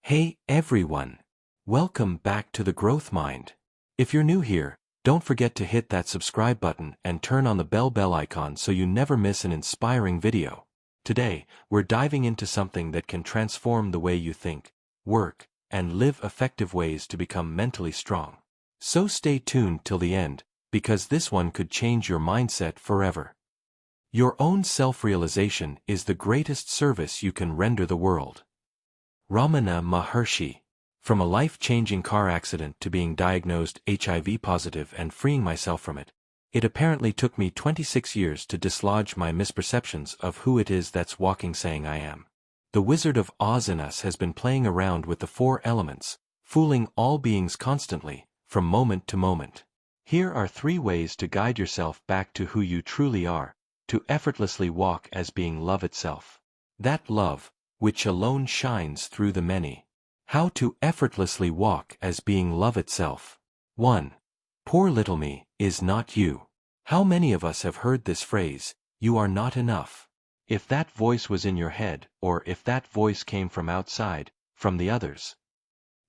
Hey everyone! Welcome back to the Growth Mind. If you're new here, don't forget to hit that subscribe button and turn on the bell icon so you never miss an inspiring video. Today, we're diving into something that can transform the way you think, work, and live effective ways to become mentally strong. So stay tuned till the end, because this one could change your mindset forever. Your own self-realization is the greatest service you can render the world. Ramana Maharshi. From a life-changing car accident to being diagnosed HIV positive and freeing myself from it, it apparently took me 26 years to dislodge my misperceptions of who it is that's walking saying I am. The Wizard of Oz in us has been playing around with the four elements, fooling all beings constantly, from moment to moment. Here are 3 ways to guide yourself back to who you truly are, to effortlessly walk as being love itself. That love, which alone shines through the many. How to effortlessly walk as being love itself. 1. Poor little me is not you. How many of us have heard this phrase, you are not enough? If that voice was in your head, or if that voice came from outside, from the others,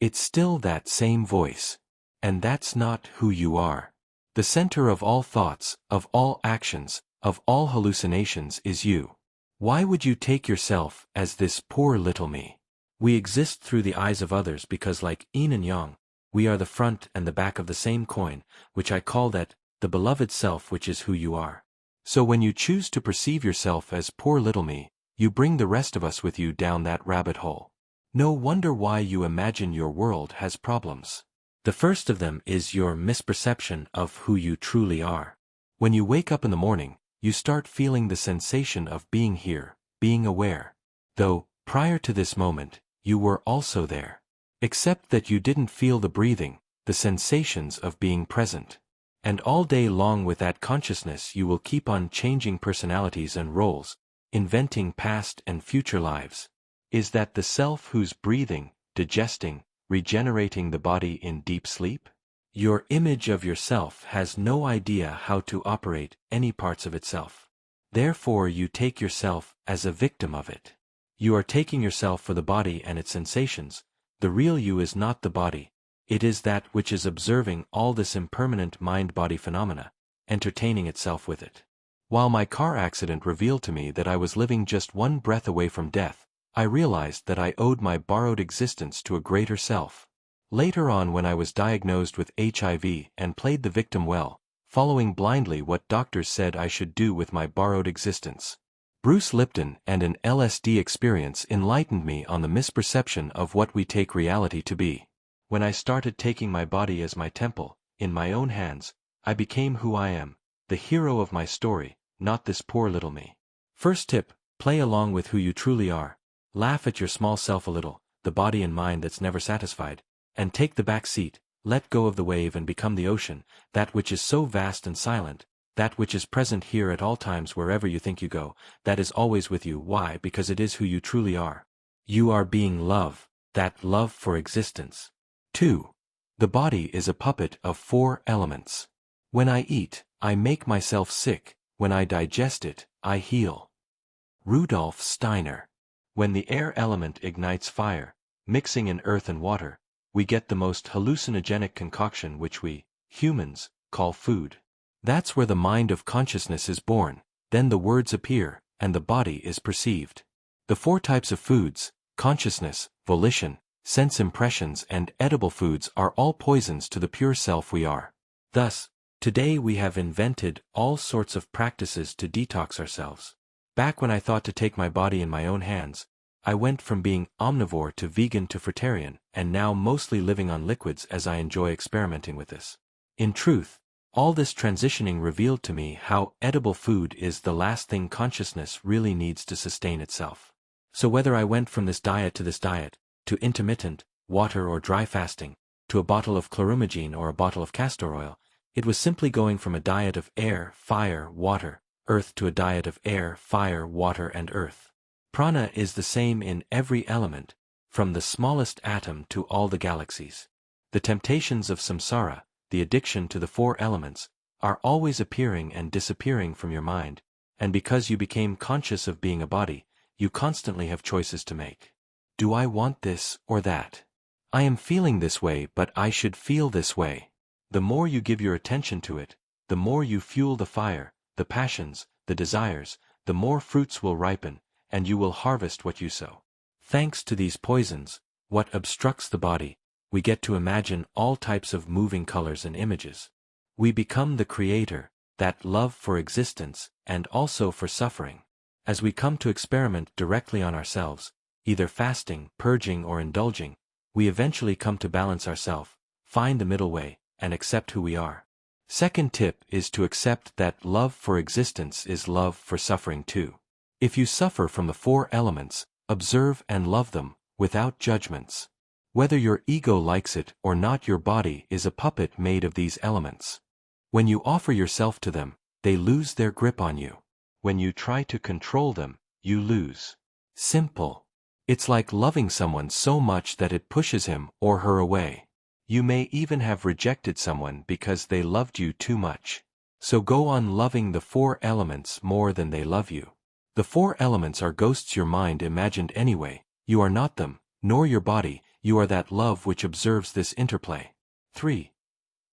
it's still that same voice. And that's not who you are. The center of all thoughts, of all actions, of all hallucinations is you. Why would you take yourself as this poor little me? We exist through the eyes of others because, like yin and yang, we are the front and the back of the same coin, which I call that, the beloved self, which is who you are. So when you choose to perceive yourself as poor little me, you bring the rest of us with you down that rabbit hole. No wonder why you imagine your world has problems. The first of them is your misperception of who you truly are. When you wake up in the morning, you start feeling the sensation of being here, being aware. Though, prior to this moment, you were also there. Except that you didn't feel the breathing, the sensations of being present. And all day long with that consciousness you will keep on changing personalities and roles, inventing past and future lives. Is that the self who's breathing, digesting, regenerating the body in deep sleep? Your image of yourself has no idea how to operate any parts of itself. Therefore you take yourself as a victim of it. You are taking yourself for the body and its sensations. The real you is not the body. It is that which is observing all this impermanent mind-body phenomena, entertaining itself with it. While my car accident revealed to me that I was living just one breath away from death, I realized that I owed my borrowed existence to a greater self. Later on, when I was diagnosed with HIV and played the victim well, following blindly what doctors said I should do with my borrowed existence, Bruce Lipton and an LSD experience enlightened me on the misperception of what we take reality to be. When I started taking my body as my temple, in my own hands, I became who I am, the hero of my story, not this poor little me. First tip, play along with who you truly are. Laugh at your small self a little, the body and mind that's never satisfied. And take the back seat, let go of the wave and become the ocean, that which is so vast and silent, that which is present here at all times wherever you think you go, that is always with you. Why? Because it is who you truly are. You are being love, that love for existence. 2. The body is a puppet of 4 elements. When I eat, I make myself sick. When I digest it, I heal. Rudolf Steiner. When the air element ignites fire, mixing in earth and water, we get the most hallucinogenic concoction which we, humans, call food. That's where the mind of consciousness is born, then the words appear, and the body is perceived. The 4 types of foods, consciousness, volition, sense impressions and edible foods are all poisons to the pure self we are. Thus, today we have invented all sorts of practices to detox ourselves. Back when I thought to take my body in my own hands, I went from being omnivore to vegan to fruitarian, and now mostly living on liquids as I enjoy experimenting with this. In truth, all this transitioning revealed to me how edible food is the last thing consciousness really needs to sustain itself. So whether I went from this diet, to intermittent, water or dry fasting, to a bottle of chloromagene or a bottle of castor oil, it was simply going from a diet of air, fire, water, earth to a diet of air, fire, water and earth. Prana is the same in every element, from the smallest atom to all the galaxies. The temptations of samsara, the addiction to the 4 elements, are always appearing and disappearing from your mind, and because you became conscious of being a body, you constantly have choices to make. do I want this or that? I am feeling this way, but I should feel this way. The more you give your attention to it, the more you fuel the fire, the passions, the desires, the more fruits will ripen, and you will harvest what you sow. Thanks to these poisons, what obstructs the body, we get to imagine all types of moving colors and images. We become the creator, that love for existence, and also for suffering. As we come to experiment directly on ourselves, either fasting, purging, or indulging, we eventually come to balance ourselves, find the middle way, and accept who we are. Second tip is to accept that love for existence is love for suffering too. If you suffer from the four elements, observe and love them, without judgments. Whether your ego likes it or not, your body is a puppet made of these elements. When you offer yourself to them, they lose their grip on you. When you try to control them, you lose. Simple. It's like loving someone so much that it pushes him or her away. You may even have rejected someone because they loved you too much. So go on loving the four elements more than they love you. The four elements are ghosts your mind imagined anyway. You are not them, nor your body, you are that love which observes this interplay. 3.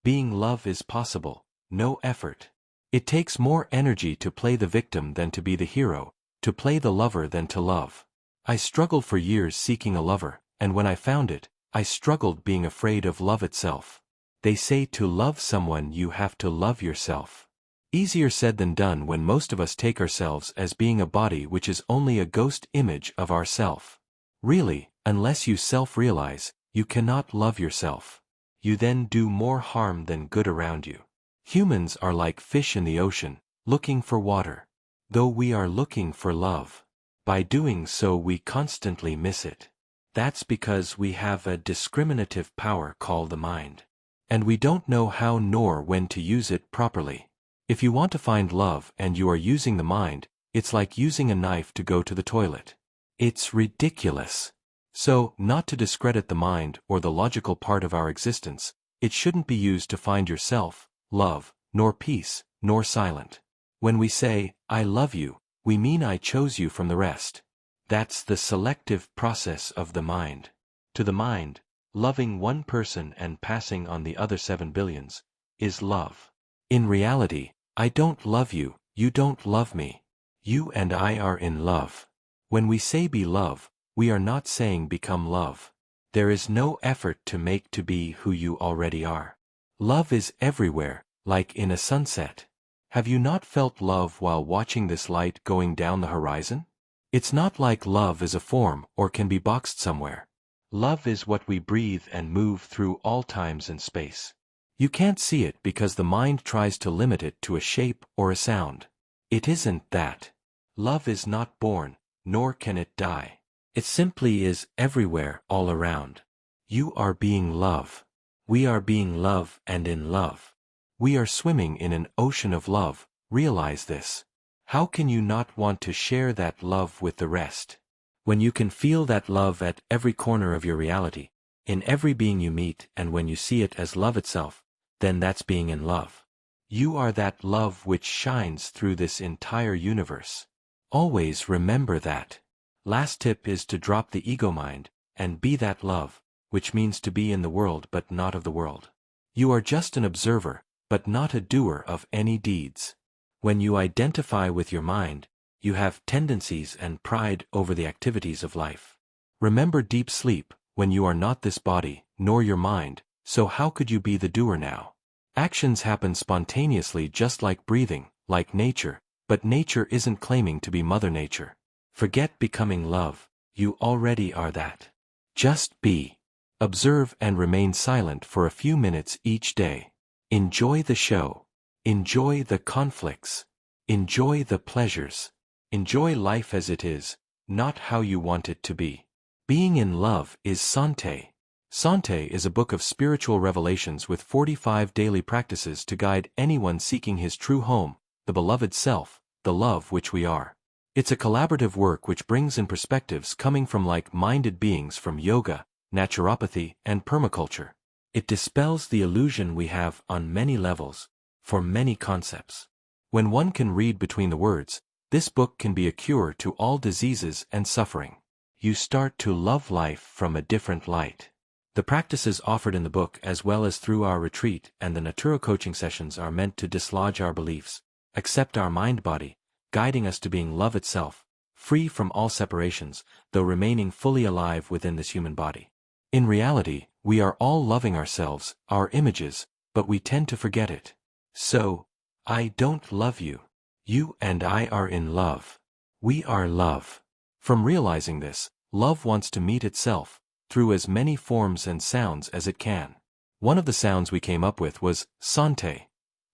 Being love is possible, no effort. It takes more energy to play the victim than to be the hero, to play the lover than to love. I struggled for years seeking a lover, and when I found it, I struggled being afraid of love itself. They say to love someone you have to love yourself. Easier said than done when most of us take ourselves as being a body which is only a ghost image of ourself. Really, unless you self-realize, you cannot love yourself. You then do more harm than good around you. Humans are like fish in the ocean, looking for water. Though we are looking for love. By doing so we constantly miss it. That's because we have a discriminative power called the mind. And we don't know how nor when to use it properly. If you want to find love and you are using the mind, it's like using a knife to go to the toilet. It's ridiculous. So, not to discredit the mind or the logical part of our existence, it shouldn't be used to find yourself, love, nor peace, nor silent. When we say, I love you, we mean I chose you from the rest. That's the selective process of the mind. To the mind, loving one person and passing on the other 7 billions, is love. In reality, I don't love you, you don't love me. You and I are in love. When we say be love, we are not saying become love. There is no effort to make to be who you already are. Love is everywhere, like in a sunset. Have you not felt love while watching this light going down the horizon? It's not like love is a form or can be boxed somewhere. Love is what we breathe and move through all times and space. You can't see it because the mind tries to limit it to a shape or a sound. It isn't that. Love is not born, nor can it die. It simply is everywhere, all around. You are being love. We are being love and in love. We are swimming in an ocean of love, realize this. How can you not want to share that love with the rest? When you can feel that love at every corner of your reality, in every being you meet, and when you see it as love itself, then that's being in love. You are that love which shines through this entire universe. Always remember that. Last tip is to drop the ego mind, and be that love, which means to be in the world but not of the world. You are just an observer, but not a doer of any deeds. When you identify with your mind, you have tendencies and pride over the activities of life. Remember deep sleep, when you are not this body, nor your mind, so how could you be the doer now? Actions happen spontaneously just like breathing, like nature, but nature isn't claiming to be Mother Nature. Forget becoming love, you already are that. Just be. Observe and remain silent for a few minutes each day. Enjoy the show. Enjoy the conflicts. Enjoy the pleasures. Enjoy life as it is, not how you want it to be. Being in love is Sante. Sante is a book of spiritual revelations with 45 daily practices to guide anyone seeking his true home, the beloved self, the love which we are. It's a collaborative work which brings in perspectives coming from like-minded beings from yoga, naturopathy, and permaculture. It dispels the illusion we have on many levels, for many concepts. When one can read between the words, this book can be a cure to all diseases and suffering. you start to love life from a different light. The practices offered in the book as well as through our retreat and the Natura coaching sessions are meant to dislodge our beliefs, accept our mind-body, guiding us to being love itself, free from all separations, though remaining fully alive within this human body. In reality, we are all loving ourselves, our images, but we tend to forget it. So, I don't love you. You and I are in love. We are love. From realizing this, love wants to meet itself, through as many forms and sounds as it can. One of the sounds we came up with was Sante.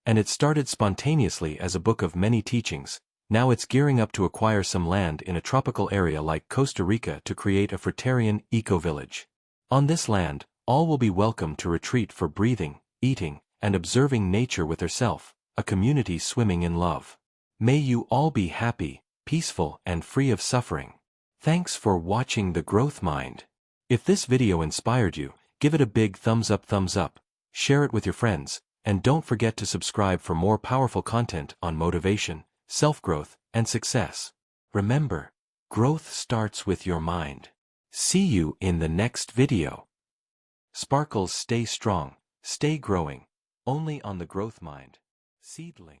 And it started spontaneously as a book of many teachings. Now it's gearing up to acquire some land in a tropical area like Costa Rica to create a fruitarian eco-village. On this land, all will be welcome to retreat for breathing, eating, and observing nature with herself, a community swimming in love. May you all be happy, peaceful, and free of suffering. Thanks for watching The Growth Mind. If this video inspired you, give it a big thumbs up, share it with your friends, and don't forget to subscribe for more powerful content on motivation, self-growth, and success. Remember, growth starts with your mind. See you in the next video. Sparkles, stay strong, stay growing, only on The Growth Mind. Seedling.